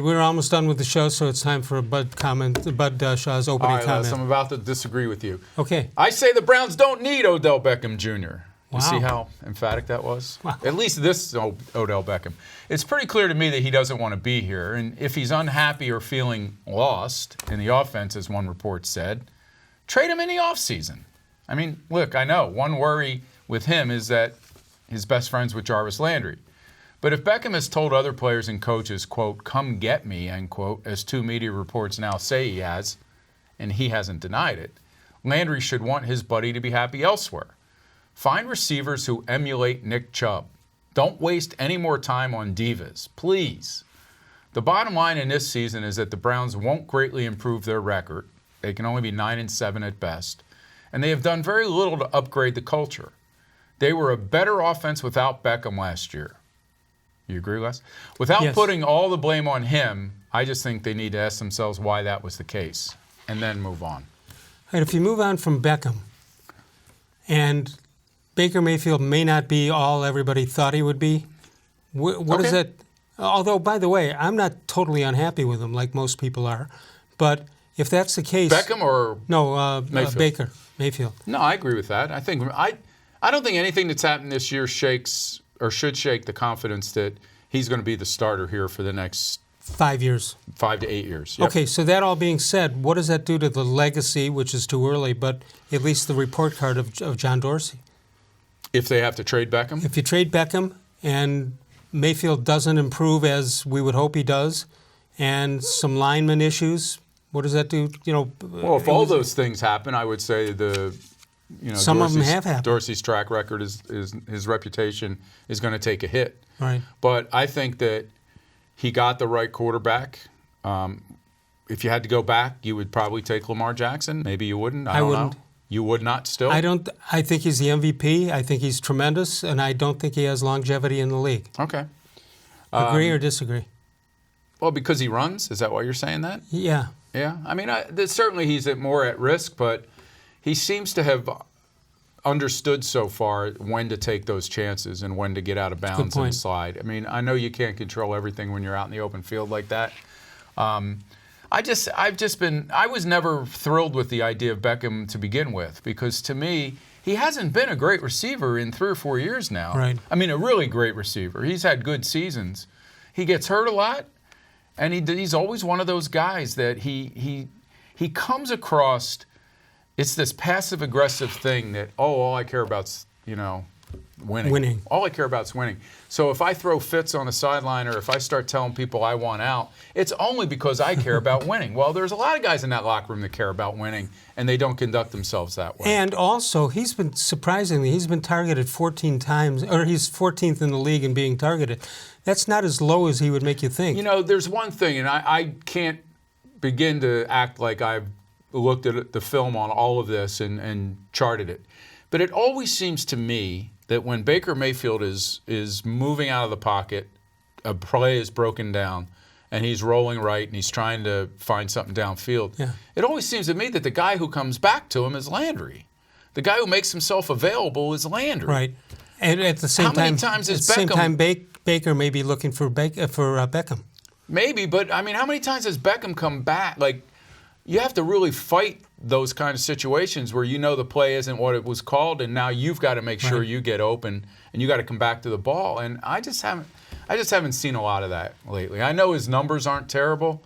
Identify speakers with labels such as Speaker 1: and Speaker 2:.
Speaker 1: We're almost done with the show, so it's time for a Bud Shaw's opening
Speaker 2: All right,
Speaker 1: comment.
Speaker 2: Les, I'm about to disagree with you.
Speaker 1: Okay.
Speaker 2: I say the Browns don't need Odell-Beckham-Jr.
Speaker 1: Wow.
Speaker 2: You see how emphatic that was?
Speaker 1: Wow.
Speaker 2: At least this Odell Beckham. It's pretty clear to me that he doesn't want to be here. And if he's unhappy or feeling lost in the offense, as one report said, trade him in the offseason. I mean, look, I know one worry with him is that he's best friends with Jarvis-Landry. But if Beckham has told other players and coaches, quote, come get me, end quote, as two media reports now say he has, and he hasn't denied it, Landry should want his buddy to be happy elsewhere. Find receivers who emulate Nick-Chubb. Don't waste any more time on divas, please. The bottom line in this season is that the Browns won't greatly improve their record. They can only be 9-7 at best. And they have done very little to upgrade the culture. They were a better offense without Beckham last year. You agree, Les? Without
Speaker 1: Yes.
Speaker 2: putting all the blame on him, I just think they need to ask themselves why that was the case and then move on.
Speaker 1: And if you move on from Beckham, and Baker Mayfield may not be all everybody thought he would be, what is that? Although, by the way, I'm not totally unhappy with him like most people are, but if that's the case...
Speaker 2: Beckham or
Speaker 1: Baker Mayfield.
Speaker 2: No, I agree with that. I don't think anything that's happened this year shakes or should shake the confidence that he's going to be the starter here for the next
Speaker 1: 5 years.
Speaker 2: 5 to 8 years. Yep.
Speaker 1: Okay, so that all being said, what does that do to the legacy, which is too early, but at least the report card of John Dorsey?
Speaker 2: If they have to trade Beckham?
Speaker 1: If you trade Beckham and Mayfield doesn't improve as we would hope he does, and some lineman issues, what does that do?
Speaker 2: Well, if all those things happen, I would say
Speaker 1: some of them have happened.
Speaker 2: Dorsey's track record is his reputation is going to take a hit.
Speaker 1: Right.
Speaker 2: But I think that he got the right quarterback. If you had to go back, you would probably take Lamar Jackson. Maybe you wouldn't. I
Speaker 1: wouldn't.
Speaker 2: know. You would not still?
Speaker 1: I think he's the MVP. I think he's tremendous, and I don't think he has longevity in the league.
Speaker 2: Okay.
Speaker 1: Agree or disagree?
Speaker 2: Well, because he runs? Is that why you're saying that?
Speaker 1: Yeah.
Speaker 2: Yeah. I mean, certainly he's more at risk, but he seems to have understood so far when to take those chances and when to get out of bounds and slide. I mean, I know you can't control everything when you're out in the open field like that. I was never thrilled with the idea of Beckham to begin with, because to me, he hasn't been a great receiver in 3 or 4 years now.
Speaker 1: Right.
Speaker 2: I mean, a really great receiver. He's had good seasons. He gets hurt a lot, and he's always one of those guys that he comes across. It's this passive-aggressive thing that, all I care about's, winning. All I care about is winning. So if I throw fits on the sideline or if I start telling people I want out, it's only because I care about winning. Well, there's a lot of guys in that locker room that care about winning, and they don't conduct themselves that way.
Speaker 1: And also, he's been targeted 14 times, or he's 14th in the league in being targeted. That's not as low as he would make you think.
Speaker 2: There's one thing, and I can't begin to act like I've looked at the film on all of this and charted it. But it always seems to me that when Baker Mayfield is moving out of the pocket, a play is broken down, and he's rolling right, and he's trying to find something downfield, it always seems to me that the guy who comes back to him is Landry. The guy who makes himself available is Landry.
Speaker 1: Right. And at the same time,
Speaker 2: how many times is
Speaker 1: Baker may be looking for Beckham.
Speaker 2: Maybe, but I mean, how many times has Beckham come back? Like, you have to really fight those kind of situations where the play isn't what it was called, and now you've got to make sure you get open and you got to come back to the ball. And I just haven't seen a lot of that lately. I know his numbers aren't terrible,